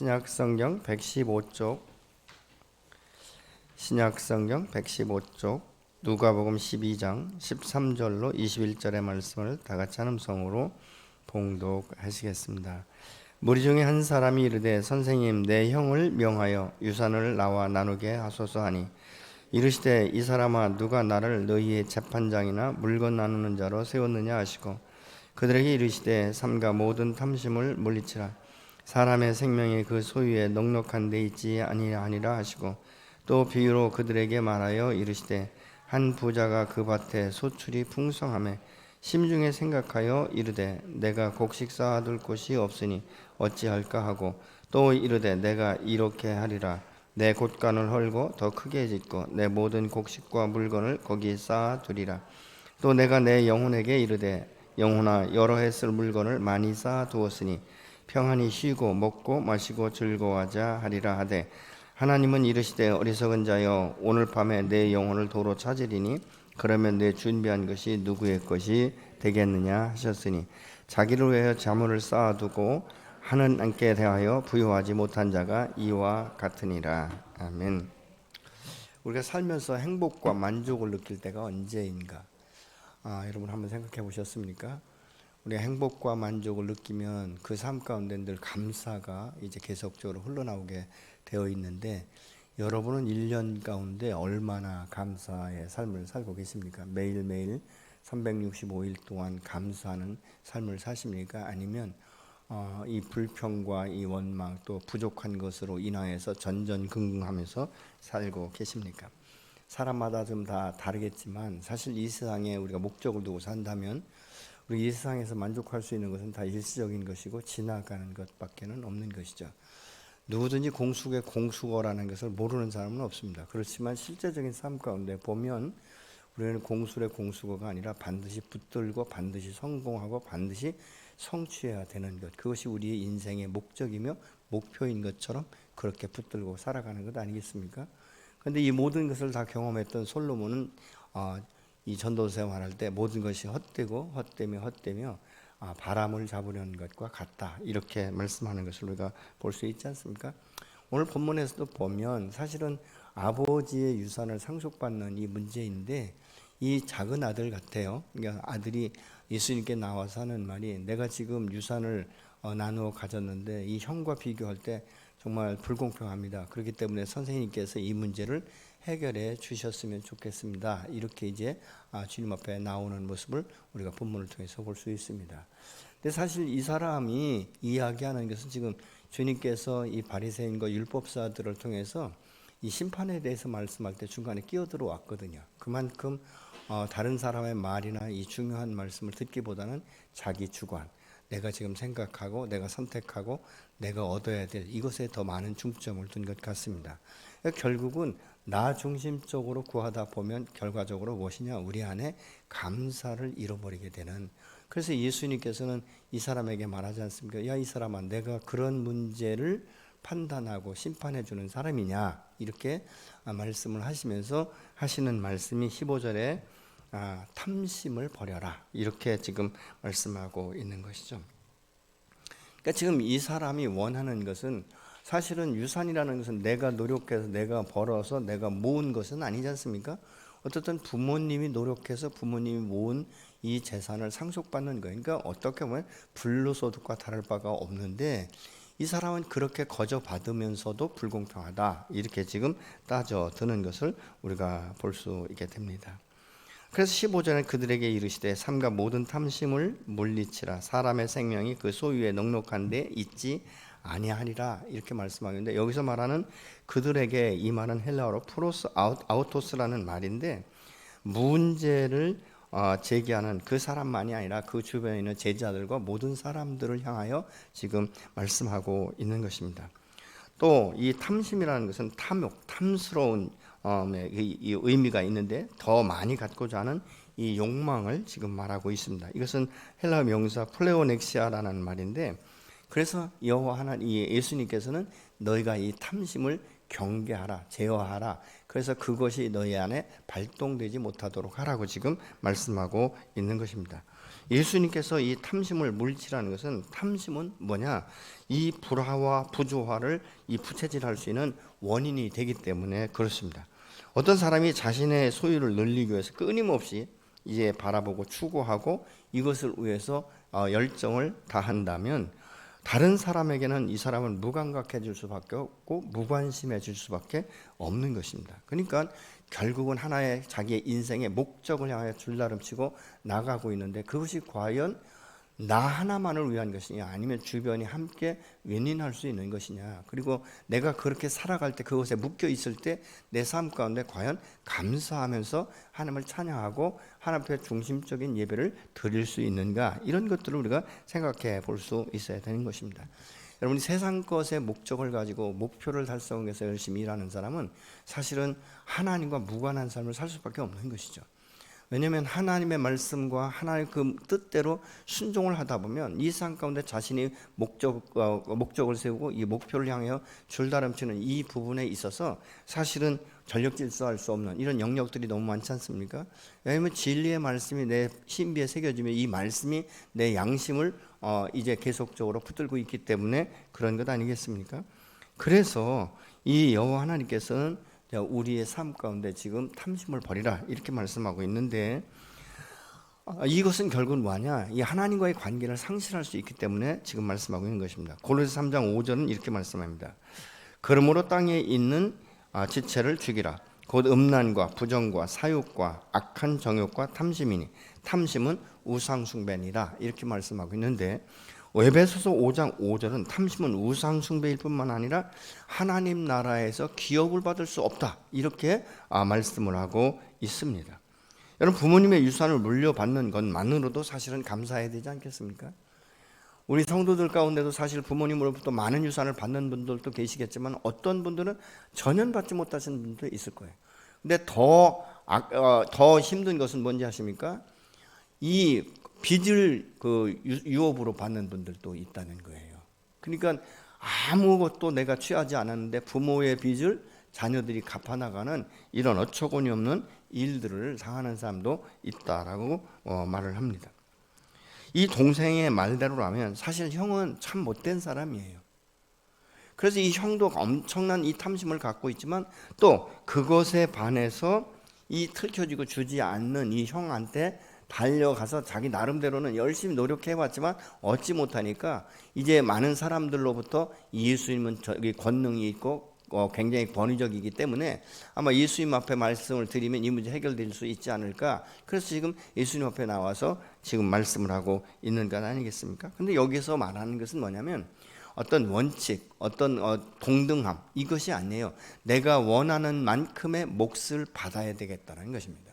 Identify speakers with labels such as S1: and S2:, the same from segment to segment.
S1: 신약성경 115쪽 누가복음 12장 13절로 21절의 말씀을 다 같이 한 음성으로 봉독하시겠습니다. 무리 중에 한 사람이 이르되 선생님 내 형을 명하여 유산을 나와 나누게 하소서 하니 이르시되 이 사람아 누가 나를 너희의 재판장이나 물건 나누는 자로 세웠느냐 하시고 그들에게 이르시되 삼가 모든 탐심을 물리치라. 사람의 생명이 그 소유에 넉넉한 데 있지 아니하니라 하시고 또 비유로 그들에게 말하여 이르시되 한 부자가 그 밭에 소출이 풍성하매 심중에 생각하여 이르되 내가 곡식 쌓아둘 곳이 없으니 어찌할까 하고 또 이르되 내가 이렇게 하리라. 내 곳간을 헐고 더 크게 짓고 내 모든 곡식과 물건을 거기에 쌓아두리라. 또 내가 내 영혼에게 이르되 영혼아 여러 해 쓸 물건을 많이 쌓아두었으니 평안히 쉬고 먹고 마시고 즐거워하자 하리라 하되 하나님은 이르시되 어리석은 자여 오늘 밤에 내 영혼을 도로 찾으리니 그러면 내 준비한 것이 누구의 것이 되겠느냐 하셨으니 자기를 위하여 자물을 쌓아두고 하나님께 대하여 부여하지 못한 자가 이와 같으니라. 아멘. 우리가 살면서 행복과 만족을 느낄 때가 언제인가? 여러분 한번 생각해 보셨습니까? 우리가 행복과 만족을 느끼면 그 삶 가운데 늘 감사가 이제 계속적으로 흘러나오게 되어 있는데 여러분은 1년 가운데 얼마나 감사의 삶을 살고 계십니까? 매일매일 365일 동안 감사하는 삶을 사십니까? 아니면 이 불평과 이 원망 또 부족한 것으로 인하여서 전전긍긍하면서 살고 계십니까? 사람마다 좀 다 다르겠지만 사실 이 세상에 우리가 목적을 두고 산다면 우리 이 세상에서 만족할 수 있는 것은 다 일시적인 것이고 지나가는 것밖에는 없는 것이죠. 누구든지 공수의 공수거라는 것을 모르는 사람은 없습니다. 그렇지만 실제적인 삶 가운데 보면 우리는 공술의 공수거가 아니라 반드시 붙들고 반드시 성공하고 반드시 성취해야 되는 것, 그것이 우리의 인생의 목적이며 목표인 것처럼 그렇게 붙들고 살아가는 것 아니겠습니까? 그런데 이 모든 것을 다 경험했던 솔로몬은 이 전도 생활할 때 모든 것이 헛되며 바람을 잡으려는 것과 같다, 이렇게 말씀하는 것을 우리가 볼 수 있지 않습니까? 오늘 본문에서도 보면 사실은 아버지의 유산을 상속받는 이 문제인데 이 작은 아들 같아요. 그러니까 아들이 예수님께 나와서 하는 말이 내가 지금 유산을 나누어 가졌는데 이 형과 비교할 때 정말 불공평합니다. 그렇기 때문에 선생님께서 이 문제를 해결해 주셨으면 좋겠습니다. 이렇게 이제 주님 앞에 나오는 모습을 우리가 본문을 통해서 볼 수 있습니다. 근데 사실 이 사람이 이야기하는 것은 지금 주님께서 이 바리새인과 율법사들을 통해서 이 심판에 대해서 말씀할 때 중간에 끼어들어 왔거든요. 그만큼 다른 사람의 말이나 이 중요한 말씀을 듣기보다는 자기 주관, 내가 지금 생각하고 내가 선택하고 내가 얻어야 될 이것에 더 많은 중점을 둔 것 같습니다. 결국은 나 중심적으로 구하다 보면 결과적으로 무엇이냐, 우리 안에 감사를 잃어버리게 되는. 그래서 예수님께서는 이 사람에게 말하지 않습니까? 야, 이 사람아, 내가 그런 문제를 판단하고 심판해 주는 사람이냐, 이렇게 말씀을 하시면서 하시는 말씀이 15절에 탐심을 버려라, 이렇게 지금 말씀하고 있는 것이죠. 그러니까 지금 이 사람이 원하는 것은 사실은 유산이라는 것은 내가 노력해서 내가 벌어서 내가 모은 것은 아니지 않습니까? 어쨌든 부모님이 노력해서 부모님이 모은 이 재산을 상속받는 거예요. 그러니까 어떻게 보면 불로소득과 다를 바가 없는데 이 사람은 그렇게 거저 받으면서도 불공평하다, 이렇게 지금 따져드는 것을 우리가 볼 수 있게 됩니다. 그래서 15절에 그들에게 이르시되 삼가 모든 탐심을 물리치라. 사람의 생명이 그 소유에 넉넉한 데 있지 아니하리라, 이렇게 말씀하는데 여기서 말하는 그들에게 이 말은 헬라어로 프로스 아우토스라는 말인데 문제를 제기하는 그 사람만이 아니라 그 주변에 있는 제자들과 모든 사람들을 향하여 지금 말씀하고 있는 것입니다. 또 이 탐심이라는 것은 탐욕, 탐스러운 이 의미가 있는데 더 많이 갖고자 하는 이 욕망을 지금 말하고 있습니다. 이것은 헬라 명사 플레오넥시아라는 말인데 그래서 여호와 하나님 예수님께서는 너희가 이 탐심을 경계하라, 제어하라, 그래서 그것이 너희 안에 발동되지 못하도록 하라고 지금 말씀하고 있는 것입니다. 예수님께서 이 탐심을 물리치라는 것은, 탐심은 뭐냐? 이 불화와 부조화를 이 부채질할 수 있는 원인이 되기 때문에 그렇습니다. 어떤 사람이 자신의 소유를 늘리기 위해서 끊임없이 이제 바라보고 추구하고 이것을 위해서 열정을 다한다면 다른 사람에게는 이 사람은 무감각해질 수밖에 없고 무관심해질 수밖에 없는 것입니다. 그러니까 결국은 하나의 자기의 인생의 목적을 향해 줄다름치고 나가고 있는데, 그것이 과연 나 하나만을 위한 것이냐, 아니면 주변이 함께 윈윈할 수 있는 것이냐, 그리고 내가 그렇게 살아갈 때, 그것에 묶여 있을 때 내 삶 가운데 과연 감사하면서 하나님을 찬양하고 하나님 앞에 중심적인 예배를 드릴 수 있는가, 이런 것들을 우리가 생각해 볼 수 있어야 되는 것입니다. 여러분이 세상 것의 목적을 가지고 목표를 달성하기 위해서 열심히 일하는 사람은 사실은 하나님과 무관한 삶을 살 수밖에 없는 것이죠. 왜냐하면 하나님의 말씀과 하나님의 그 뜻대로 순종을 하다 보면 이 세상 가운데 자신이 목적을 세우고 이 목표를 향하여 줄다름치는 이 부분에 있어서 사실은 전력질서할 수 없는 이런 영역들이 너무 많지 않습니까? 왜냐하면 진리의 말씀이 내 신비에 새겨지면 이 말씀이 내 양심을 이제 계속적으로 붙들고 있기 때문에 그런 것 아니겠습니까? 그래서 이 여호와 하나님께서는 우리의 삶 가운데 지금 탐심을 버리라 이렇게 말씀하고 있는데, 이것은 결국은 뭐냐? 이 하나님과의 관계를 상실할 수 있기 때문에 지금 말씀하고 있는 것입니다. 골로새 3장 5절은 이렇게 말씀합니다. 그러므로 땅에 있는 지체를 죽이라. 곧 음란과 부정과 사욕과 악한 정욕과 탐심이니 탐심은 우상숭배니라 이렇게 말씀하고 있는데, 에베소서 5장 5절은 탐심은 우상숭배일 뿐만 아니라 하나님 나라에서 기업을 받을 수 없다 이렇게 말씀을 하고 있습니다. 여러분, 부모님의 유산을 물려받는 것만으로도 사실은 감사해야 되지 않겠습니까? 우리 성도들 가운데도 사실 부모님으로부터 많은 유산을 받는 분들도 계시겠지만 어떤 분들은 전혀 받지 못하시는 분도 있을 거예요. 근데 더 힘든 것은 뭔지 아십니까? 이 빚을 유업으로 받는 분들도 있다는 거예요. 그러니까 아무것도 내가 취하지 않았는데 부모의 빚을 자녀들이 갚아나가는 이런 어처구니 없는 일들을 당하는 사람도 있다라고 말을 합니다. 이 동생의 말대로라면 사실 형은 참 못된 사람이에요. 그래서 이 형도 엄청난 이 탐심을 갖고 있지만 또 그것에 반해서 이 틀켜지고 주지 않는 이 형한테 달려가서 자기 나름대로는 열심히 노력해봤지만 얻지 못하니까 이제 많은 사람들로부터 예수님은 저기 권능이 있고 굉장히 권위적이기 때문에 아마 예수님 앞에 말씀을 드리면 이 문제 해결될 수 있지 않을까. 그래서 지금 예수님 앞에 나와서 지금 말씀을 하고 있는 것 아니겠습니까? 근데 여기서 말하는 것은 뭐냐면 어떤 원칙, 어떤 동등함, 이것이 아니에요. 내가 원하는 만큼의 몫을 받아야 되겠다는 것입니다.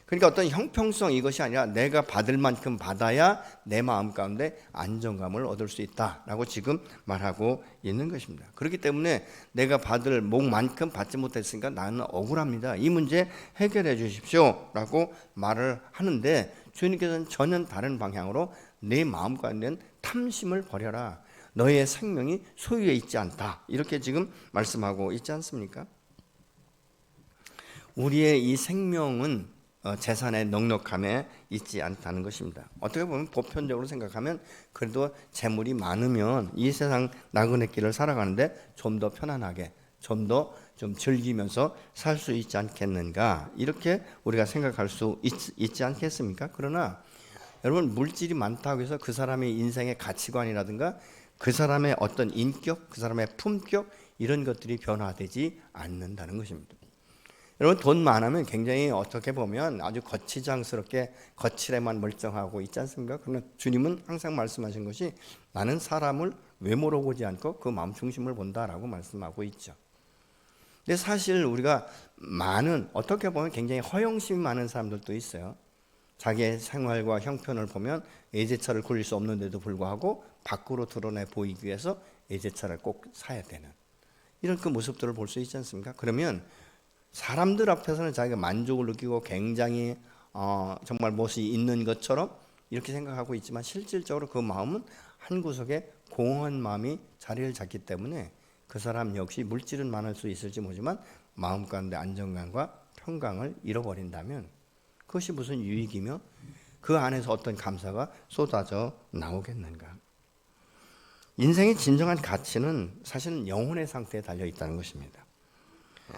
S1: 그러니까 어떤 형평성, 이것이 아니라 내가 받을 만큼 받아야 내 마음 가운데 안정감을 얻을 수 있다라고 지금 말하고 있는 것입니다. 그렇기 때문에 내가 받을 몫만큼 받지 못했으니까 나는 억울합니다. 이 문제 해결해 주십시오 라고 말을 하는데, 주님께서는 전혀 다른 방향으로 내 마음 가운데는 탐심을 버려라. 너의 생명이 소유에 있지 않다. 이렇게 지금 말씀하고 있지 않습니까? 우리의 이 생명은 재산의 넉넉함에 있지 않다는 것입니다. 어떻게 보면 보편적으로 생각하면 그래도 재물이 많으면 이 세상 나그네 길을 살아가는데 좀 더 편안하게, 좀 더 좀 즐기면서 살 수 있지 않겠는가, 이렇게 우리가 생각할 수 있지 않겠습니까? 그러나 여러분, 물질이 많다고 해서 그 사람의 인생의 가치관이라든가 그 사람의 어떤 인격, 그 사람의 품격, 이런 것들이 변화되지 않는다는 것입니다. 여러분, 돈 많으면 굉장히 어떻게 보면 아주 거치장스럽게 거칠에만 멀쩡하고 있지 않습니까? 그러나 주님은 항상 말씀하신 것이 나는 사람을 외모로 보지 않고 그 마음 중심을 본다라고 말씀하고 있죠. 근데 사실 우리가 많은, 어떻게 보면 굉장히 허영심이 많은 사람들도 있어요. 자기의 생활과 형편을 보면 외제차를 굴릴 수 없는데도 불구하고 밖으로 드러내 보이기 위해서 외제차를 꼭 사야 되는 이런 그 모습들을 볼 수 있지 않습니까? 그러면 사람들 앞에서는 자기가 만족을 느끼고 굉장히 정말 무엇이 있는 것처럼 이렇게 생각하고 있지만 실질적으로 그 마음은 한 구석에 공허한 마음이 자리를 잡기 때문에 그 사람 역시 물질은 많을 수 있을지 모르지만 마음 가운데 안정감과 평강을 잃어버린다면 그것이 무슨 유익이며 그 안에서 어떤 감사가 쏟아져 나오겠는가? 인생의 진정한 가치는 사실은 영혼의 상태에 달려 있다는 것입니다.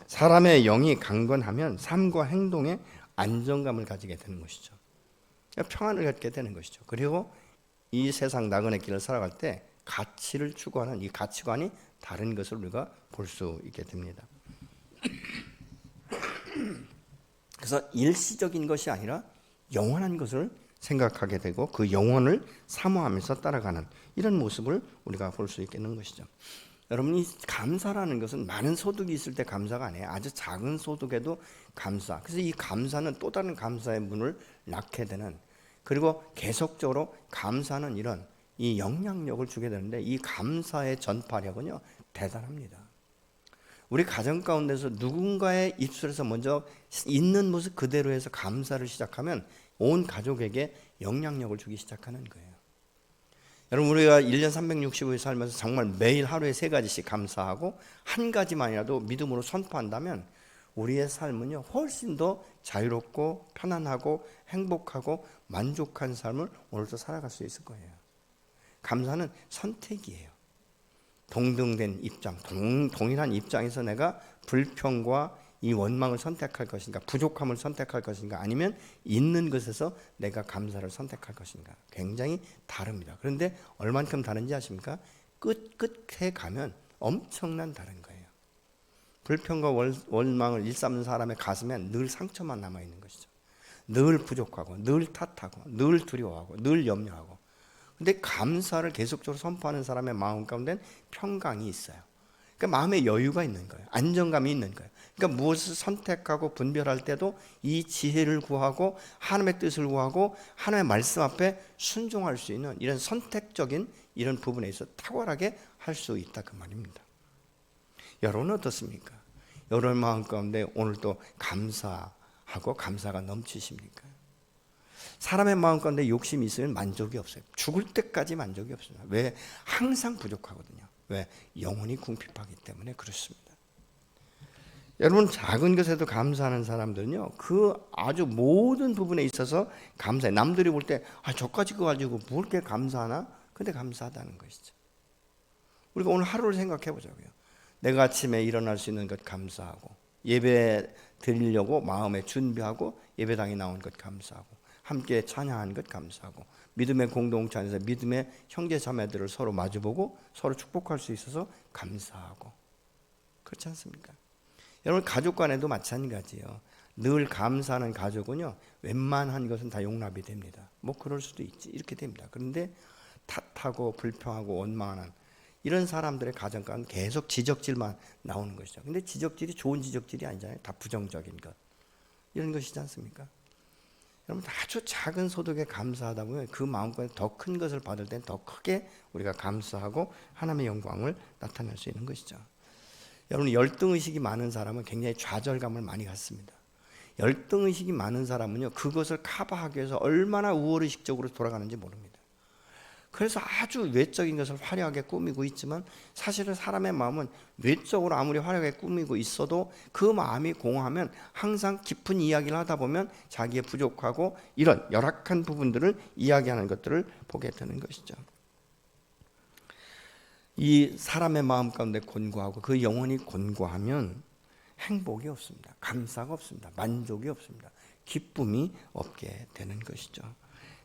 S1: 사람의 영이 강건하면 삶과 행동에 안정감을 가지게 되는 것이죠. 평안을 갖게 되는 것이죠. 그리고 이 세상 나그네 길을 살아갈 때 가치를 추구하는 이 가치관이 다른 것을 우리가 볼 수 있게 됩니다. 그래서 일시적인 것이 아니라 영원한 것을 생각하게 되고 그 영혼을 사모하면서 따라가는 이런 모습을 우리가 볼 수 있겠는 것이죠. 여러분, 이 감사라는 것은 많은 소득이 있을 때 감사가 아니에요. 아주 작은 소득에도 감사. 그래서 이 감사는 또 다른 감사의 문을 낳게 되는, 그리고 계속적으로 감사는 이런 이 영향력을 주게 되는데, 이 감사의 전파력은요 대단합니다. 우리 가정 가운데서 누군가의 입술에서 먼저 있는 모습 그대로 해서 감사를 시작하면 온 가족에게 영향력을 주기 시작하는 거예요. 여러분, 우리가 1년 365일 살면서 정말 매일 하루에 3가지씩 감사하고 한 가지만이라도 믿음으로 선포한다면 우리의 삶은요 훨씬 더 자유롭고 편안하고 행복하고 만족한 삶을 오늘도 살아갈 수 있을 거예요. 감사는 선택이에요. 동등된 입장, 동일한 입장에서 내가 불평과 이 원망을 선택할 것인가, 부족함을 선택할 것인가, 아니면 있는 것에서 내가 감사를 선택할 것인가, 굉장히 다릅니다. 그런데 얼만큼 다른지 아십니까? 끝에 가면 엄청난 다른 거예요. 불평과 원망을 일삼는 사람의 가슴에 늘 상처만 남아있는 것이죠. 늘 부족하고 늘 탓하고 늘 두려워하고 늘 염려하고. 근데 감사를 계속적으로 선포하는 사람의 마음 가운데는 평강이 있어요. 그러니까 마음의 여유가 있는 거예요. 안정감이 있는 거예요. 그러니까 무엇을 선택하고 분별할 때도 이 지혜를 구하고 하나님의 뜻을 구하고 하나님의 말씀 앞에 순종할 수 있는 이런 선택적인 이런 부분에 있어 탁월하게 할 수 있다 그 말입니다. 여러분은 어떻습니까? 여러분 마음 가운데 오늘도 감사하고 감사가 넘치십니까? 사람의 마음 가운데 욕심이 있으면 만족이 없어요. 죽을 때까지 만족이 없습니다. 왜? 항상 부족하거든요. 왜? 영혼이 궁핍하기 때문에 그렇습니다. 여러분, 작은 것에도 감사하는 사람들은요 그 아주 모든 부분에 있어서 감사해. 남들이 볼 때 저까지 거 가지고 뭘 이렇게 감사하나? 근데 감사하다는 것이죠. 우리가 오늘 하루를 생각해 보자고요. 내가 아침에 일어날 수 있는 것 감사하고, 예배 드리려고 마음에 준비하고 예배당에 나온 것 감사하고, 함께 찬양하는 것 감사하고, 믿음의 공동체 안에서 믿음의 형제 자매들을 서로 마주보고 서로 축복할 수 있어서 감사하고. 그렇지 않습니까? 여러분, 가족 간에도 마찬가지예요. 늘 감사하는 가족은요 웬만한 것은 다 용납이 됩니다. 뭐 그럴 수도 있지, 이렇게 됩니다. 그런데 탓하고 불평하고 원망하는 이런 사람들의 가정 가운데 계속 지적질만 나오는 것이죠. 근데 지적질이 좋은 지적질이 아니잖아요. 다 부정적인 것, 이런 것이지 않습니까? 여러분, 아주 작은 소득에 감사하다 보면 그 마음까지 더 큰 것을 받을 땐 더 크게 우리가 감사하고 하나님의 영광을 나타낼 수 있는 것이죠. 여러분, 열등의식이 많은 사람은 굉장히 좌절감을 많이 갖습니다. 열등의식이 많은 사람은요 그것을 커버하기 위해서 얼마나 우월의식적으로 돌아가는지 모릅니다. 그래서 아주 외적인 것을 화려하게 꾸미고 있지만 사실은 사람의 마음은 외적으로 아무리 화려하게 꾸미고 있어도 그 마음이 공허하면 항상 깊은 이야기를 하다 보면 자기의 부족하고 이런 열악한 부분들을 이야기하는 것들을 보게 되는 것이죠. 이 사람의 마음 가운데 곤고하고 그 영혼이 곤고하면 행복이 없습니다. 감사가 없습니다. 만족이 없습니다. 기쁨이 없게 되는 것이죠.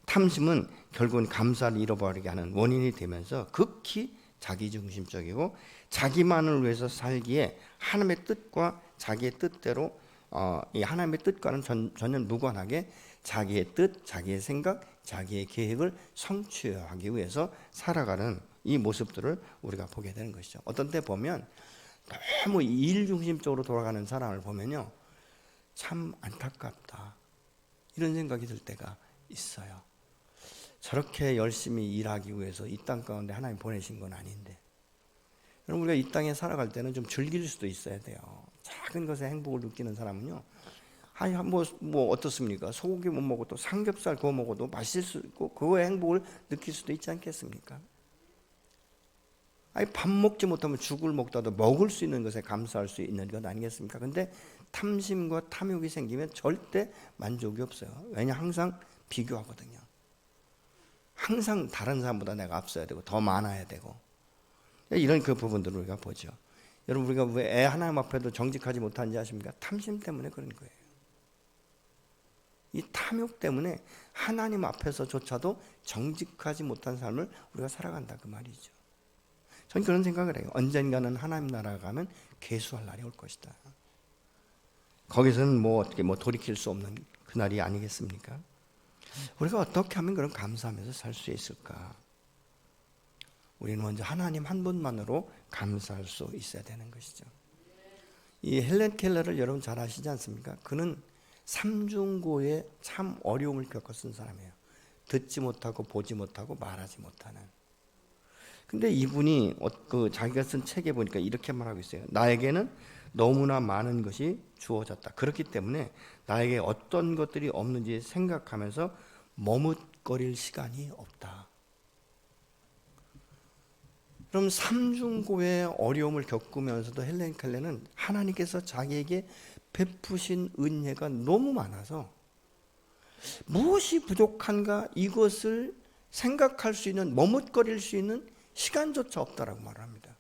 S1: 탐심은 결국은 감사를 잃어버리게 하는 원인이 되면서 극히 자기중심적이고 자기만을 위해서 살기에 하나님의 뜻과 자기의 뜻대로 이 하나님의 뜻과는 전혀 무관하게 자기의 뜻, 자기의 생각, 자기의 계획을 성취하기 위해서 살아가는 이 모습들을 우리가 보게 되는 것이죠. 어떤 때 보면 너무 일중심적으로 돌아가는 사람을 보면요 참 안타깝다, 이런 생각이 들 때가 있어요. 저렇게 열심히 일하기 위해서 이 땅 가운데 하나님 보내신 건 아닌데. 여러분, 우리가 이 땅에 살아갈 때는 좀 즐길 수도 있어야 돼요. 작은 것에 행복을 느끼는 사람은요 뭐 어떻습니까? 소고기 못 먹어도 삼겹살 구워 먹어도 맛있을 수 있고 그거의 행복을 느낄 수도 있지 않겠습니까? 밥 먹지 못하면 죽을 먹더라도 먹을 수 있는 것에 감사할 수 있는 것 아니겠습니까? 근데 탐심과 탐욕이 생기면 절대 만족이 없어요. 왜냐? 항상 비교하거든요. 항상 다른 사람보다 내가 앞서야 되고 더 많아야 되고 이런 그 부분들을 우리가 보죠. 여러분 우리가 왜 하나님 앞에도 정직하지 못한지 아십니까? 탐심 때문에 그런 거예요. 이 탐욕 때문에 하나님 앞에서조차도 정직하지 못한 삶을 우리가 살아간다 그 말이죠. 저는 그런 생각을 해요. 언젠가는 하나님 나라에 가면 계수할 날이 올 것이다. 거기서는 어떻게 돌이킬 수 없는 그 날이 아니겠습니까? 우리가 어떻게 하면 그런 감사하면서 살 수 있을까? 우리는 먼저 하나님 한 분만으로 감사할 수 있어야 되는 것이죠. 이 헬렌 켈러를 여러분 잘 아시지 않습니까? 그는 삼중고에 참 어려움을 겪어 쓴 사람이에요. 듣지 못하고 보지 못하고 말하지 못하는. 근데 이분이 자기가 쓴 책에 보니까 이렇게 말하고 있어요. 나에게는 너무나 많은 것이 주어졌다. 그렇기 때문에 나에게 어떤 것들이 없는지 생각하면서 머뭇거릴 시간이 없다. 그럼 삼중고의 어려움을 겪으면서도 헬렌 켈러는 하나님께서 자기에게 베푸신 은혜가 너무 많아서 무엇이 부족한가 이것을 생각할 수 있는, 머뭇거릴 수 있는 시간조차 없다라고 말합니다.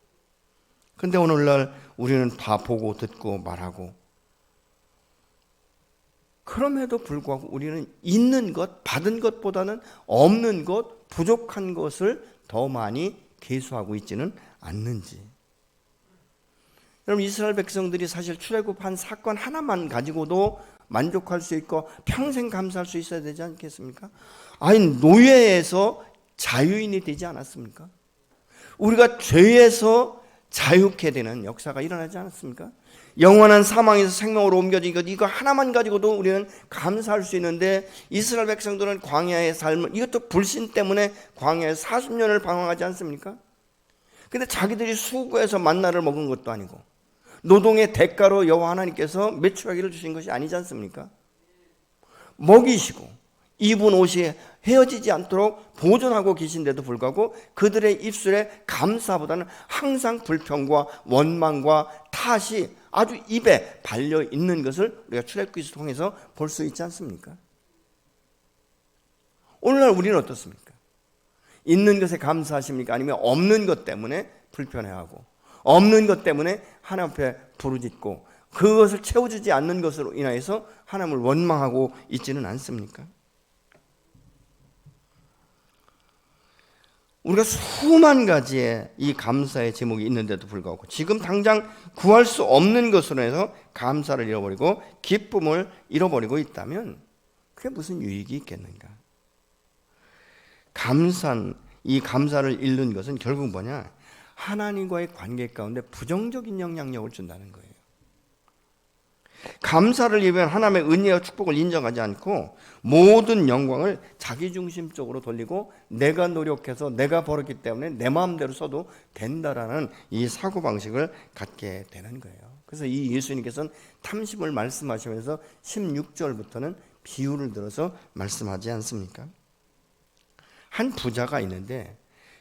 S1: 그런데 오늘날 우리는 다 보고 듣고 말하고, 그럼에도 불구하고 우리는 있는 것, 받은 것보다는 없는 것, 부족한 것을 더 많이 계수하고 있지는 않는지. 여러분 이스라엘 백성들이 사실 출애굽한 사건 하나만 가지고도 만족할 수 있고 평생 감사할 수 있어야 되지 않겠습니까? 아니 노예에서 자유인이 되지 않았습니까? 우리가 죄에서 자유케 되는 역사가 일어나지 않았습니까? 영원한 사망에서 생명으로 옮겨진 것, 이거 하나만 가지고도 우리는 감사할 수 있는데 이스라엘 백성들은 광야의 삶을, 이것도 불신 때문에 광야에서 40년을 방황하지 않습니까? 근데 자기들이 수고해서 만나를 먹은 것도 아니고 노동의 대가로 여호와 하나님께서 메추라기를 주신 것이 아니지 않습니까? 먹이시고 입은 옷이 헤어지지 않도록 보존하고 계신데도 불구하고 그들의 입술에 감사보다는 항상 불평과 원망과 탓이 아주 입에 발려 있는 것을 우리가 출애굽기를 통해서 볼 수 있지 않습니까? 오늘날 우리는 어떻습니까? 있는 것에 감사하십니까? 아니면 없는 것 때문에 불편해하고 없는 것 때문에 하나님 앞에 부르짖고 그것을 채워주지 않는 것으로 인하여서 하나님을 원망하고 있지는 않습니까? 우리가 수만 가지의 이 감사의 제목이 있는데도 불구하고 지금 당장 구할 수 없는 것으로 해서 감사를 잃어버리고 기쁨을 잃어버리고 있다면 그게 무슨 유익이 있겠는가? 이 감사를 잃는 것은 결국 뭐냐? 하나님과의 관계 가운데 부정적인 영향력을 준다는 거예요. 감사를 입으면 하나님의 은혜와 축복을 인정하지 않고 모든 영광을 자기중심적으로 돌리고 내가 노력해서 내가 벌었기 때문에 내 마음대로 써도 된다라는 이 사고방식을 갖게 되는 거예요. 그래서 이 예수님께서는 탐심을 말씀하시면서 16절부터는 비유를 들어서 말씀하지 않습니까? 한 부자가 있는데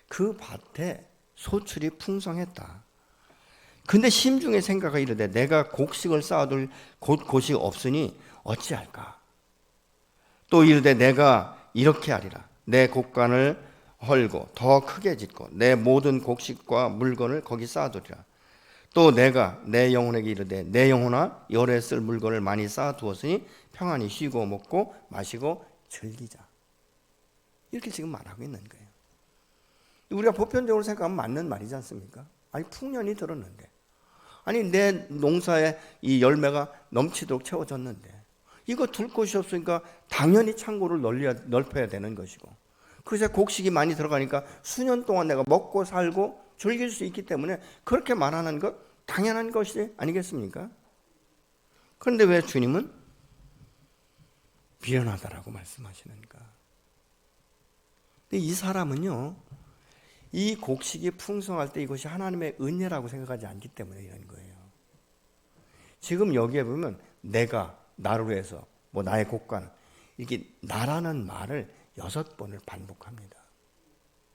S1: 그 밭에 소출이 풍성했다. 근데 심중에 생각이 이르되 내가 곡식을 쌓아둘 곳이 없으니 어찌할까? 또 이르되 내가 이렇게 하리라. 내 곡간을 헐고 더 크게 짓고 내 모든 곡식과 물건을 거기 쌓아두리라. 또 내가 내 영혼에게 이르되 내 영혼아 열에 쓸 물건을 많이 쌓아두었으니 평안히 쉬고 먹고 마시고 즐기자. 이렇게 지금 말하고 있는 거예요. 우리가 보편적으로 생각하면 맞는 말이지 않습니까? 아니 풍년이 들었는데, 아니 내 농사에 이 열매가 넘치도록 채워졌는데 이거 둘 곳이 없으니까 당연히 창고를 넓혀야 되는 것이고, 그래서 곡식이 많이 들어가니까 수년 동안 내가 먹고 살고 즐길 수 있기 때문에 그렇게 말하는 것 당연한 것이 아니겠습니까? 그런데 왜 주님은 미련하다라고 말씀하시는가? 이 사람은요, 이 곡식이 풍성할 때 이것이 하나님의 은혜라고 생각하지 않기 때문에 이런 거예요. 지금 여기에 보면 내가 나로 해서 나의 곡간, 이렇게 나라는 말을 6번을 반복합니다.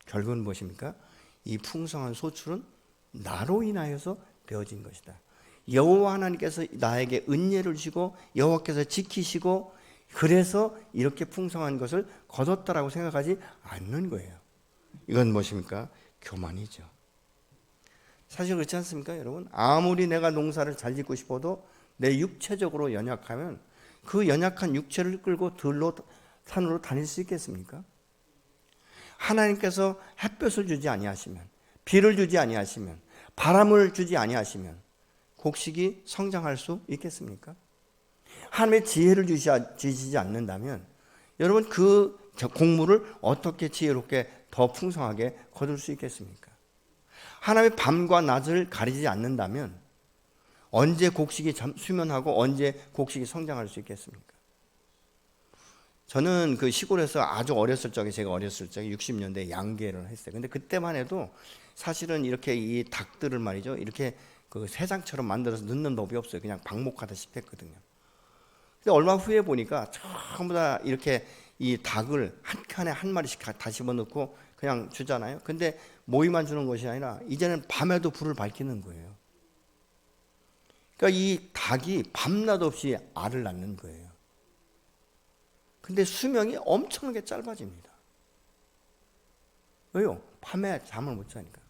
S1: 결국은 무엇입니까? 이 풍성한 소출은 나로 인하여서 되어진 것이다. 여호와 하나님께서 나에게 은혜를 주시고 여호와께서 지키시고 그래서 이렇게 풍성한 것을 거뒀다라고 생각하지 않는 거예요. 이건 무엇입니까? 교만이죠. 사실 그렇지 않습니까, 여러분? 아무리 내가 농사를 잘 짓고 싶어도 내 육체적으로 연약하면 그 연약한 육체를 끌고 들로 산으로 다닐 수 있겠습니까? 하나님께서 햇볕을 주지 아니하시면, 비를 주지 아니하시면, 바람을 주지 아니하시면 곡식이 성장할 수 있겠습니까? 하나님의 지혜를 주시지 않는다면 여러분 그 곡물을 어떻게 지혜롭게 더 풍성하게 거둘 수 있겠습니까? 하나님의 밤과 낮을 가리지 않는다면 언제 곡식이 수면하고 언제 곡식이 성장할 수 있겠습니까? 저는 그 시골에서 아주 어렸을 적에, 제가 어렸을 적에 60년대에 양계를 했어요. 근데 그때만 해도 사실은 이렇게 이 닭들을 말이죠, 이렇게 그 새장처럼 만들어서 넣는 법이 없어요. 그냥 방목하다시피 했거든요. 근데 얼마 후에 보니까 전부 다 이렇게 이 닭을 한 칸에 한 마리씩 다 집어넣고 그냥 주잖아요. 근데 모이만 주는 것이 아니라 이제는 밤에도 불을 밝히는 거예요. 그러니까 이 닭이 밤낮 없이 알을 낳는 거예요. 근데 수명이 엄청나게 짧아집니다. 왜요? 밤에 잠을 못 자니까.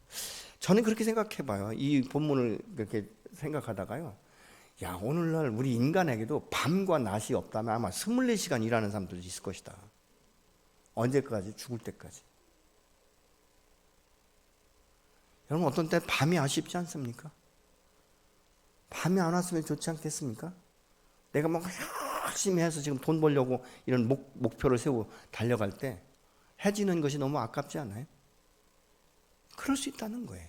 S1: 저는 그렇게 생각해 봐요. 이 본문을 그렇게 생각하다가요, 야, 오늘날 우리 인간에게도 밤과 낮이 없다면 아마 24시간 일하는 사람들이 있을 것이다. 언제까지? 죽을 때까지. 여러분, 어떤 때 밤이 아쉽지 않습니까? 밤이 안 왔으면 좋지 않겠습니까? 내가 막 열심히 해서 지금 돈 벌려고 이런 목표를 세우고 달려갈 때 해지는 것이 너무 아깝지 않아요? 그럴 수 있다는 거예요.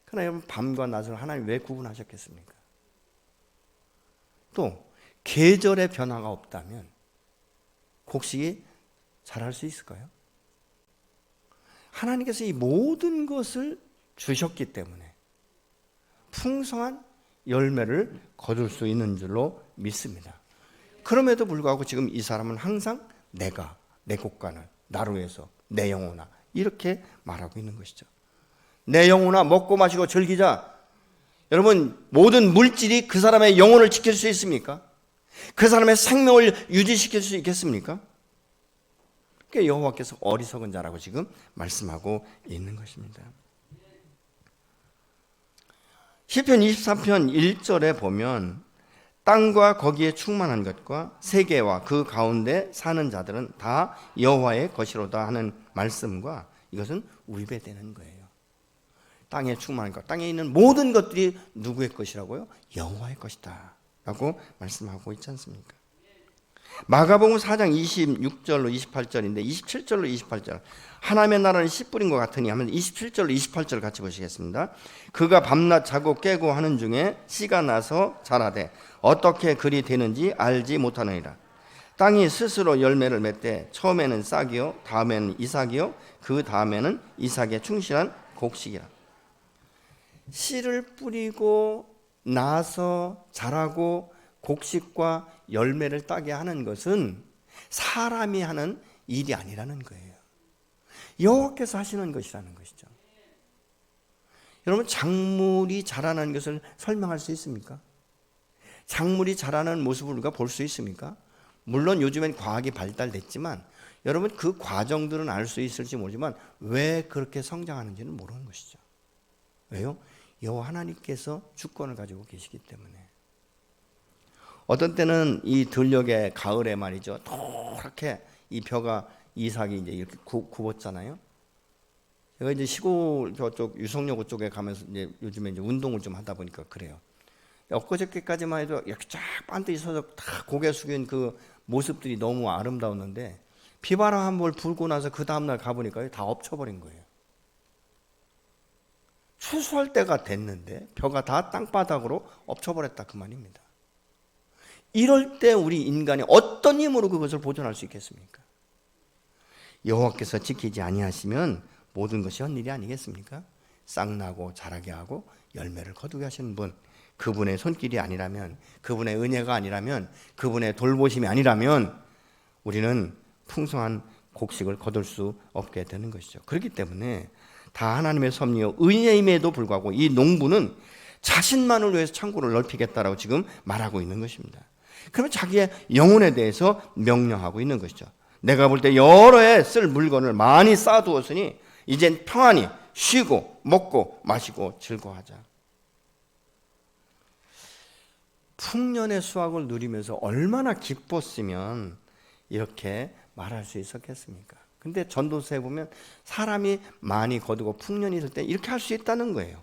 S1: 그러나 여러분, 밤과 낮을 하나님 왜 구분하셨겠습니까? 또 계절의 변화가 없다면 곡식이 자랄 수 있을까요? 하나님께서 이 모든 것을 주셨기 때문에 풍성한 열매를 거둘 수 있는 줄로 믿습니다. 그럼에도 불구하고 지금 이 사람은 항상 내가, 내 곳간을, 나로 해서 내 영혼아, 이렇게 말하고 있는 것이죠. 내 영혼아, 먹고 마시고 즐기자. 여러분, 모든 물질이 그 사람의 영혼을 지킬 수 있습니까? 그 사람의 생명을 유지시킬 수 있겠습니까? 그러니까 여호와께서 어리석은 자라고 지금 말씀하고 있는 것입니다. 시편 23편 1절에 보면 땅과 거기에 충만한 것과 세계와 그 가운데 사는 자들은 다 여호와의 것이로다 하는 말씀과 이것은 위배되는 거예요. 땅에 충만한 것, 땅에 있는 모든 것들이 누구의 것이라고요? 여호와의 것이다 라고 말씀하고 있지 않습니까? 마가복음 4장 26절로 28절인데 27절로 28절, 하나님의 나라는 씨 뿌린 것 같으니 하면 27절로 28절 같이 보시겠습니다. 그가 밤낮 자고 깨고 하는 중에 씨가 나서 자라되 어떻게 그리 되는지 알지 못하느니라. 땅이 스스로 열매를 맺되 처음에는 싹이요 다음에는 이삭이요 그 다음에는 이삭에 충실한 곡식이라. 씨를 뿌리고 나서 자라고 곡식과 열매를 따게 하는 것은 사람이 하는 일이 아니라는 거예요. 여호와께서 하시는 것이라는 것이죠. 여러분, 작물이 자라는 것을 설명할 수 있습니까? 작물이 자라는 모습을 우리가 볼 수 있습니까? 물론 요즘엔 과학이 발달됐지만 여러분, 그 과정들은 알 수 있을지 모르지만 왜 그렇게 성장하는지는 모르는 것이죠. 왜요? 여호와 하나님께서 주권을 가지고 계시기 때문에. 어떤 때는 이 들녘에 가을에 말이죠, 노랗게 이 벼가 이삭이 이제 이렇게 굽었잖아요. 제가 이제 시골 저쪽 유성여고 쪽에 가면서 이제 요즘에 이제 운동을 좀 하다 보니까 그래요. 엊그저께까지만 해도 이렇게 쫙 반듯이 서서 다 고개 숙인 그 모습들이 너무 아름다웠는데 비바람 한 번 불고 나서 그 다음날 가보니까 다 엎쳐버린 거예요. 추수할 때가 됐는데 벼가 다 땅바닥으로 엎쳐버렸다 그 말입니다. 이럴 때 우리 인간이 어떤 힘으로 그것을 보존할 수 있겠습니까? 여호와께서 지키지 아니하시면 모든 것이 헛일이 아니겠습니까? 싹나고 자라게 하고 열매를 거두게 하시는 분, 그분의 손길이 아니라면, 그분의 은혜가 아니라면, 그분의 돌보심이 아니라면 우리는 풍성한 곡식을 거둘 수 없게 되는 것이죠. 그렇기 때문에 다 하나님의 섭리요 은혜임에도 불구하고 이 농부는 자신만을 위해서 창고를 넓히겠다라고 지금 말하고 있는 것입니다. 그러면 자기의 영혼에 대해서 명령하고 있는 것이죠. 내가 볼 때 여러 해 쓸 물건을 많이 쌓아두었으니 이젠 평안히 쉬고 먹고 마시고 즐거워하자. 풍년의 수확을 누리면서 얼마나 기뻤으면 이렇게 말할 수 있었겠습니까? 근데 전도서에 보면 사람이 많이 거두고 풍년이 있을 때 이렇게 할 수 있다는 거예요.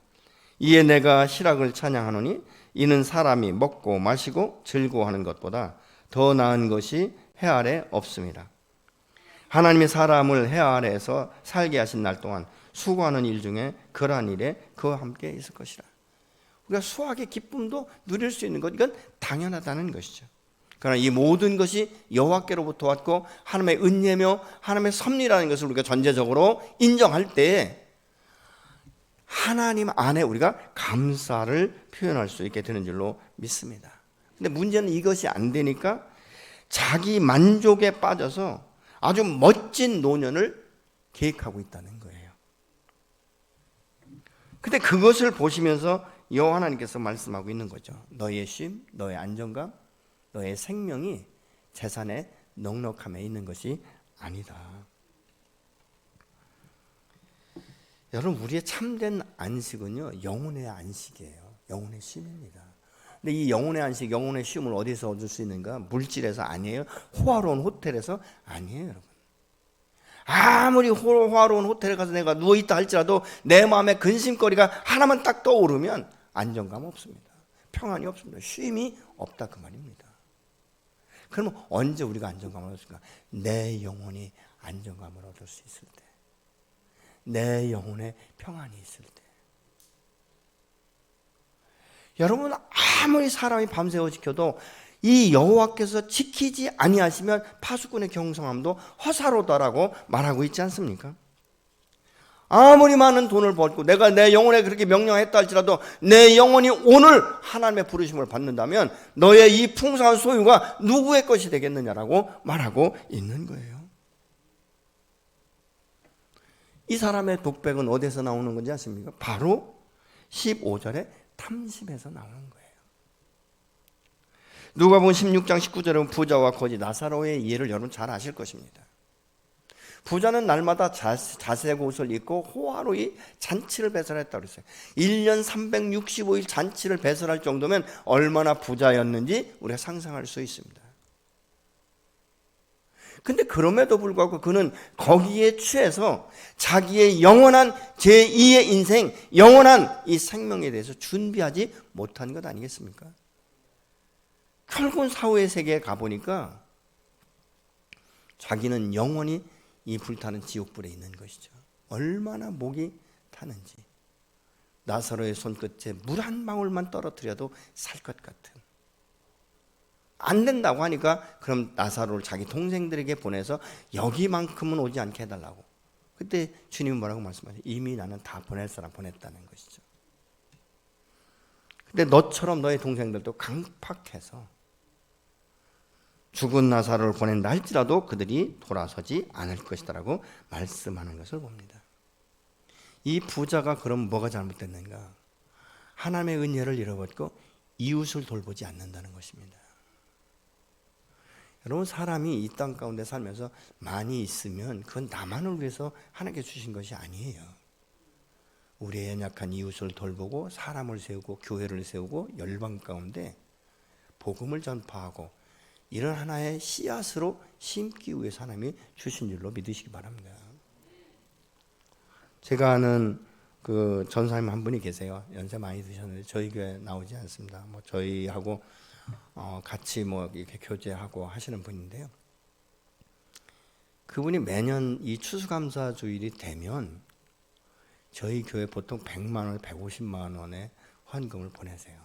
S1: 이에 내가 희락을 찬양하노니 이는 사람이 먹고 마시고 즐거워하는 것보다 더 나은 것이 해 아래 없습니다. 하나님이 사람을 해 아래에서 살게 하신 날 동안 수고하는 일 중에 그러한 일에 그와 함께 있을 것이라. 우리가 수확의 기쁨도 누릴 수 있는 것, 이건 당연하다는 것이죠. 그러나 이 모든 것이 여호와께로부터 왔고 하나님의 은혜며 하나님의 섭리라는 것을 우리가 전제적으로 인정할 때 하나님 안에 우리가 감사를 표현할 수 있게 되는 줄로 믿습니다. 근데 문제는 이것이 안 되니까 자기 만족에 빠져서 아주 멋진 노년을 계획하고 있다는 거예요. 근데 그것을 보시면서 여호와 하나님께서 말씀하고 있는 거죠. 너의 쉼, 너의 안정감, 너의 생명이 재산의 넉넉함에 있는 것이 아니다. 여러분, 우리의 참된 안식은요, 영혼의 안식이에요. 영혼의 쉼입니다. 근데 이 영혼의 안식, 영혼의 쉼을 어디서 얻을 수 있는가? 물질에서 아니에요. 호화로운 호텔에서 아니에요, 여러분. 아무리 호화로운 호텔에 가서 내가 누워있다 할지라도 내 마음에 근심거리가 하나만 딱 떠오르면 안정감 없습니다. 평안이 없습니다. 쉼이 없다 그 말입니다. 그러면 언제 우리가 안정감을 얻을까? 내 영혼이 안정감을 얻을 수 있을 때, 내 영혼에 평안이 있을 때. 여러분, 아무리 사람이 밤새워 지켜도 이 여호와께서 지키지 아니하시면 파수꾼의 경성함도 허사로다라고 말하고 있지 않습니까? 아무리 많은 돈을 벌고 내가 내 영혼에 그렇게 명령했다 할지라도 내 영혼이 오늘 하나님의 부르심을 받는다면 너의 이 풍성한 소유가 누구의 것이 되겠느냐라고 말하고 있는 거예요. 이 사람의 독백은 어디서 나오는 건지 아십니까? 바로 15절에 탐심에서 나오는 거예요. 누가복음 16장 19절에 보면 부자와 거지 나사로의 예를 여러분 잘 아실 것입니다. 부자는 날마다 자색 옷을 입고 호화로이 잔치를 배설했다고 그랬어요. 1년 365일 잔치를 배설할 정도면 얼마나 부자였는지 우리가 상상할 수 있습니다. 근데 그럼에도 불구하고 그는 거기에 취해서 자기의 영원한 제2의 인생, 영원한 이 생명에 대해서 준비하지 못한 것 아니겠습니까? 결국은 사후의 세계에 가보니까 자기는 영원히 이 불타는 지옥불에 있는 것이죠. 얼마나 목이 타는지. 나사로의 손끝에 물 한 방울만 떨어뜨려도 살 것 같은. 안 된다고 하니까 그럼 나사로를 자기 동생들에게 보내서 여기만큼은 오지 않게 해달라고. 그때 주님은 뭐라고 말씀하세요? 이미 나는 다 보낼 사람 보냈다는 것이죠. 근데 너처럼 너의 동생들도 강팍해서 죽은 나사로를 보낸다 할지라도 그들이 돌아서지 않을 것이다라고 말씀하는 것을 봅니다. 이 부자가 그럼 뭐가 잘못됐는가? 하나님의 은혜를 잃어버리고 이웃을 돌보지 않는다는 것입니다. 여러분, 사람이 이 땅 가운데 살면서 많이 있으면 그건 나만을 위해서 하나님께 주신 것이 아니에요. 우리의 연약한 이웃을 돌보고 사람을 세우고 교회를 세우고 열방 가운데 복음을 전파하고 이런 하나의 씨앗으로 심기 위해서 하나님이 주신 줄로 믿으시기 바랍니다. 제가 아는 그 전사님 한 분이 계세요. 연세 많이 드셨는데 저희 교회 나오지 않습니다. 뭐 저희하고 같이 뭐 이렇게 교제하고 하시는 분인데요. 그분이 매년 이 추수감사 주일이 되면 저희 교회 보통 100만 원, 150만 원의 헌금을 보내세요.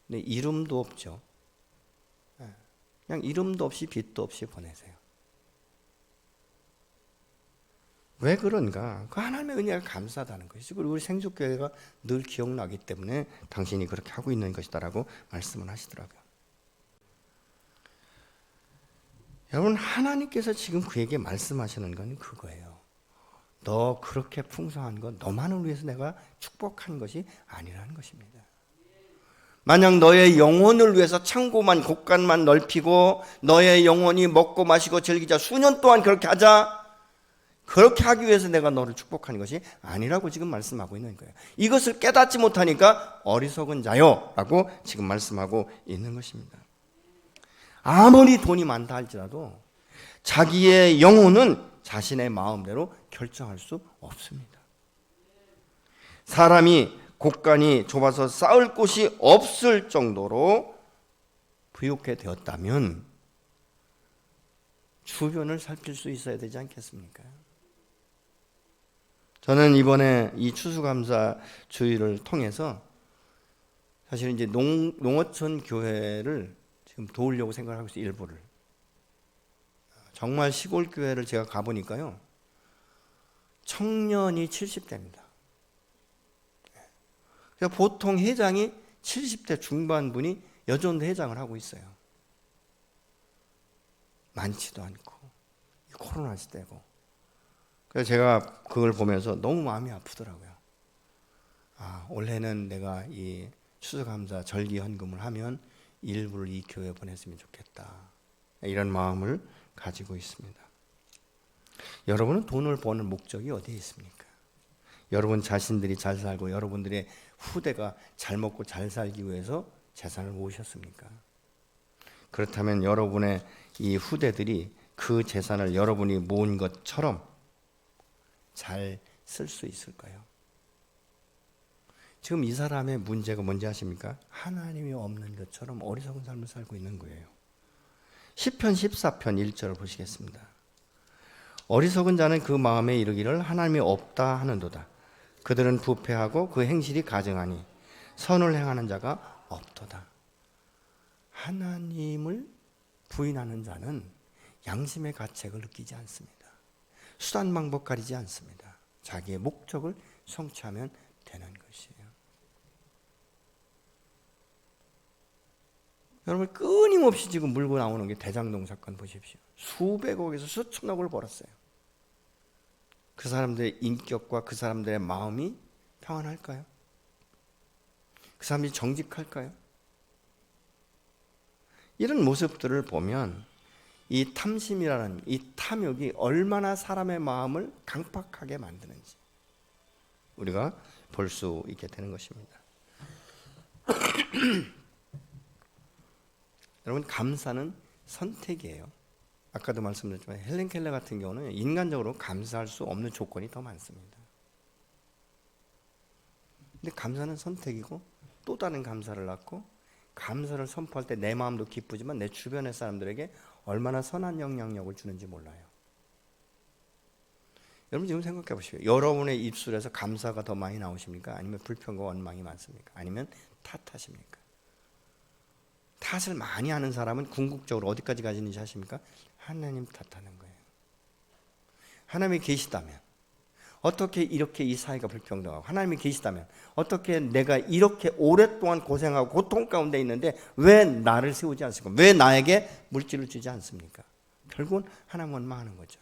S1: 근데 이름도 없죠. 그냥 이름도 없이 빚도 없이 보내세요. 왜 그런가? 그 하나님의 은혜가 감사하다는 것이죠. 그리고 우리 생축교회가 늘 기억나기 때문에 당신이 그렇게 하고 있는 것이다라고 말씀을 하시더라고요. 여러분, 하나님께서 지금 그에게 말씀하시는 건 그거예요. 너 그렇게 풍성한 건 너만을 위해서 내가 축복한 것이 아니라는 것입니다. 만약 너의 영혼을 위해서 창고만 곳간만 넓히고 너의 영혼이 먹고 마시고 즐기자 수년 동안 그렇게 하자, 그렇게 하기 위해서 내가 너를 축복하는 것이 아니라고 지금 말씀하고 있는 거예요. 이것을 깨닫지 못하니까 어리석은 자요 라고 지금 말씀하고 있는 것입니다. 아무리 돈이 많다 할지라도 자기의 영혼은 자신의 마음대로 결정할 수 없습니다. 사람이 곳간이 좁아서 쌓을 곳이 없을 정도로 부유하게 되었다면 주변을 살필 수 있어야 되지 않겠습니까? 저는 이번에 이 추수감사 주의를 통해서 사실 이제 농어촌 교회를 지금 도우려고 생각을 하고 있어요. 일부를. 정말 시골 교회를 제가 가보니까요, 청년이 70대입니다. 보통 회장이 70대 중반분이 여전히 회장을 하고 있어요. 많지도 않고 코로나 시대고. 그래서 제가 그걸 보면서 너무 마음이 아프더라고요. 올해는 내가 이 추수감사 절기헌금을 하면 일부를 이 교회에 보냈으면 좋겠다, 이런 마음을 가지고 있습니다. 여러분은 돈을 버는 목적이 어디에 있습니까? 여러분 자신들이 잘 살고 여러분들의 후대가 잘 먹고 잘 살기 위해서 재산을 모으셨습니까? 그렇다면 여러분의 이 후대들이 그 재산을 여러분이 모은 것처럼 잘 쓸 수 있을까요? 지금 이 사람의 문제가 뭔지 아십니까? 하나님이 없는 것처럼 어리석은 삶을 살고 있는 거예요. 시편 14편 1절을 보시겠습니다. 어리석은 자는 그 마음에 이르기를 하나님이 없다 하는도다. 그들은 부패하고 그 행실이 가증하니 선을 행하는 자가 없도다. 하나님을 부인하는 자는 양심의 가책을 느끼지 않습니다. 수단 방법 가리지 않습니다. 자기의 목적을 성취하면 되는 것이에요. 여러분, 끊임없이 지금 물고 나오는 게 대장동 사건 보십시오. 수백억에서 수천억을 벌었어요. 그 사람들의 인격과 그 사람들의 마음이 평안할까요? 그 사람이 정직할까요? 이런 모습들을 보면 이 탐심이라는 이 탐욕이 얼마나 사람의 마음을 강팍하게 만드는지 우리가 볼 수 있게 되는 것입니다. 여러분, 감사는 선택이에요. 아까도 말씀드렸지만 헬렌 켈러 같은 경우는 인간적으로 감사할 수 없는 조건이 더 많습니다. 근데 감사는 선택이고 또 다른 감사를 낳고, 감사를 선포할 때 내 마음도 기쁘지만 내 주변의 사람들에게 얼마나 선한 영향력을 주는지 몰라요. 여러분 지금 생각해 보십시오. 여러분의 입술에서 감사가 더 많이 나오십니까? 아니면 불평과 원망이 많습니까? 아니면 탓하십니까? 탓을 많이 하는 사람은 궁극적으로 어디까지 가지는지 아십니까? 하나님 탓하는 거예요. 하나님이 계시다면 어떻게 이렇게 이 사회가 불평등하고, 하나님이 계시다면 어떻게 내가 이렇게 오랫동안 고생하고 고통 가운데 있는데 왜 나를 세우지 않습니까? 왜 나에게 물질을 주지 않습니까? 결국은 하나님 원망하는 거죠.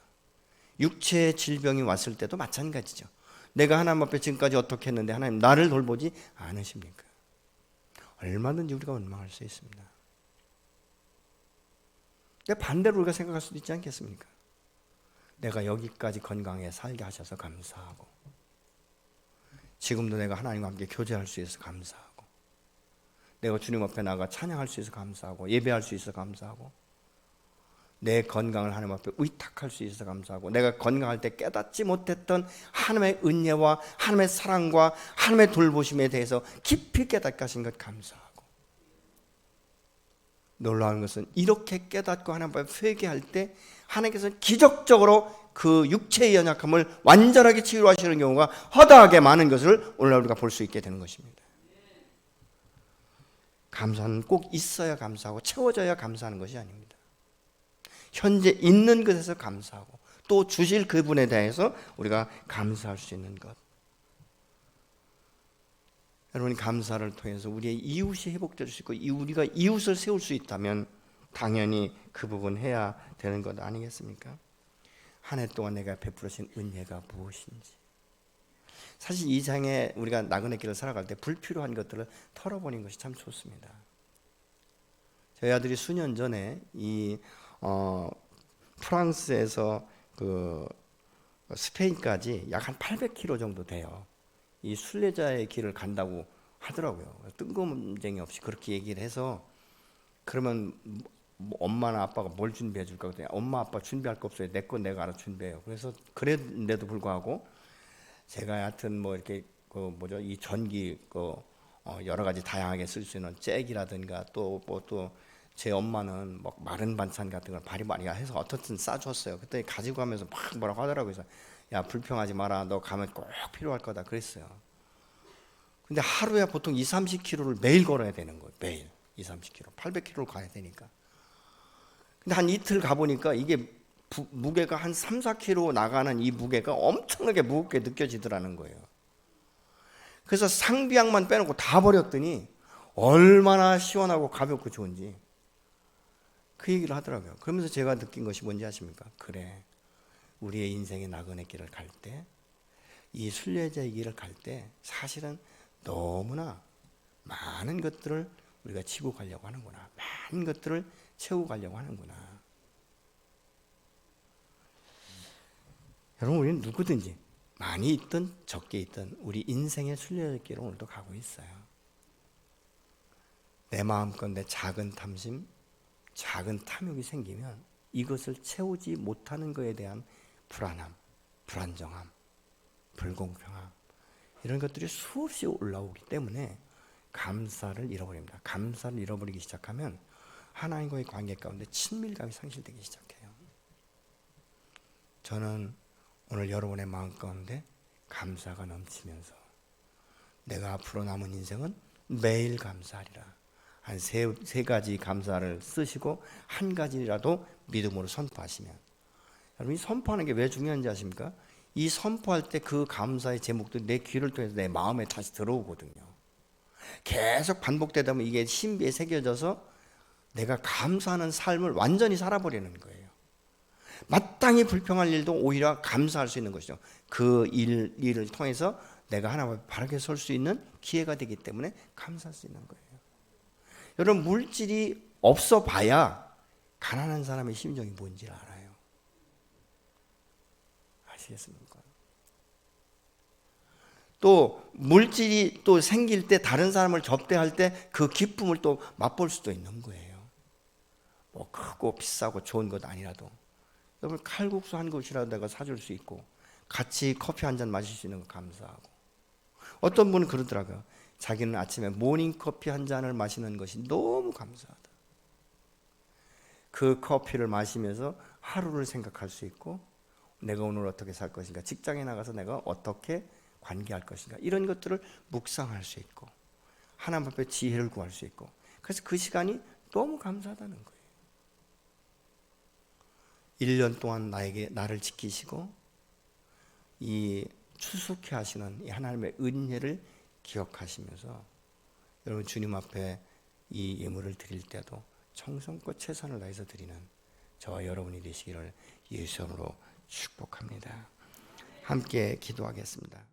S1: 육체의 질병이 왔을 때도 마찬가지죠. 내가 하나님 앞에 지금까지 어떻게 했는데 하나님 나를 돌보지 않으십니까? 얼마든지 우리가 원망할 수 있습니다. 근데 반대로 우리가 생각할 수도 있지 않겠습니까? 내가 여기까지 건강하게 살게 하셔서 감사하고, 지금도 내가 하나님과 함께 교제할 수 있어서 감사하고, 내가 주님 앞에 나가 찬양할 수 있어서 감사하고, 예배할 수 있어서 감사하고, 내 건강을 하나님 앞에 의탁할 수 있어서 감사하고, 내가 건강할 때 깨닫지 못했던 하나님의 은혜와 하나님의 사랑과 하나님의 돌보심에 대해서 깊이 깨닫게 하신 것 감사하고, 놀라운 것은 이렇게 깨닫고 하나님 앞에 회개할 때 하나님께서 기적적으로 그 육체의 연약함을 완전하게 치유하시는 경우가 허다하게 많은 것을 오늘 우리가 볼 수 있게 되는 것입니다. 감사는 꼭 있어야 감사하고 채워져야 감사하는 것이 아닙니다. 현재 있는 것에서 감사하고 또 주실 그분에 대해서 우리가 감사할 수 있는 것. 여러분, 감사를 통해서 우리의 이웃이 회복될 수 있고 우리가 이웃을 세울 수 있다면 당연히 그 부분 해야 되는 것 아니겠습니까? 한 해 동안 내가 베풀으신 은혜가 무엇인지, 사실 이 장에 우리가 나그네 길을 살아갈 때 불필요한 것들을 털어버리는 것이 참 좋습니다. 저희 아들이 수년 전에 이 프랑스에서 그 스페인까지 약 한 800km 정도 돼요. 이 순례자의 길을 간다고 하더라고요. 뜬금쟁이 없이 그렇게 얘기를 해서, 그러면 엄마나 아빠가 뭘 준비해 줄까 그랬더니 엄마 아빠 준비할 거 없어요. 내 건 내가 알아서 준비해요. 그래서 그랬는데도 불구하고 제가 하여튼 뭐 이렇게 그 뭐죠, 이 전기 여러 가지 다양하게 쓸 수 있는 잭이라든가 또 뭐 또 제 엄마는 뭐 마른 반찬 같은 걸 바리바리 해서 어떻든 싸줬어요. 그때 가지고 가면서 막 뭐라고 하더라고요. 그래서 야, 불평하지 마라. 너 가면 꼭 필요할 거다 그랬어요. 근데 하루에 보통 2, 30km를 매일 걸어야 되는 거예요. 매일 2, 30km, 800km를 가야 되니까. 근데 한 이틀 가보니까 이게 무게가 한 3, 4kg 나가는 이 무게가 엄청나게 무겁게 느껴지더라는 거예요. 그래서 상비약만 빼놓고 다 버렸더니 얼마나 시원하고 가볍고 좋은지 그 얘기를 하더라고요. 그러면서 제가 느낀 것이 뭔지 아십니까? 그래, 우리의 인생의 나그네 길을 갈 때, 이 순례자의 길을 갈 때 사실은 너무나 많은 것들을 우리가 치고 가려고 하는구나. 많은 것들을 채우고 가려고 하는구나. 여러분, 우리는 누구든지 많이 있든 적게 있든 우리 인생의 순례자의 길을 오늘도 가고 있어요. 내 마음껏 작은 탐심, 작은 탐욕이 생기면 이것을 채우지 못하는 것에 대한 불안함, 불안정함, 불공평함, 이런 것들이 수없이 올라오기 때문에 감사를 잃어버립니다. 감사를 잃어버리기 시작하면 하나님과의 관계 가운데 친밀감이 상실되기 시작해요. 저는 오늘 여러분의 마음 가운데 감사가 넘치면서 내가 앞으로 남은 인생은 매일 감사하리라, 한 세 가지 감사를 쓰시고 한 가지라도 믿음으로 선포하시면, 여러분, 이 선포하는 게 왜 중요한지 아십니까? 이 선포할 때 그 감사의 제목들이 내 귀를 통해서 내 마음에 다시 들어오거든요. 계속 반복되다 보면 이게 신비에 새겨져서 내가 감사하는 삶을 완전히 살아버리는 거예요. 마땅히 불평할 일도 오히려 감사할 수 있는 것이죠. 그 일을 통해서 내가 하나님 앞에 바르게 설 수 있는 기회가 되기 때문에 감사할 수 있는 거예요. 여러분, 물질이 없어 봐야 가난한 사람의 심정이 뭔지를 알아요. 아시겠습니까? 또 물질이 또 생길 때 다른 사람을 접대할 때 그 기쁨을 또 맛볼 수도 있는 거예요. 뭐 크고 비싸고 좋은 것 아니라도 여러분, 칼국수 한 그릇이라도 내가 사줄 수 있고 같이 커피 한 잔 마실 수 있는 거 감사하고, 어떤 분은 그러더라고요. 자기는 아침에 모닝커피 한 잔을 마시는 것이 너무 감사하다. 그 커피를 마시면서 하루를 생각할 수 있고 내가 오늘 어떻게 살 것인가, 직장에 나가서 내가 어떻게 관계할 것인가, 이런 것들을 묵상할 수 있고 하나님 앞에 지혜를 구할 수 있고, 그래서 그 시간이 너무 감사하다는 거예요. 1년 동안 나를 지키시고 이 추수케 하시는 이 하나님의 은혜를 기억하시면서 여러분, 주님 앞에 이 예물을 드릴 때도 정성껏 최선을 다해서 드리는 저와 여러분이 되시기를 예수 이름으로 축복합니다. 함께 기도하겠습니다.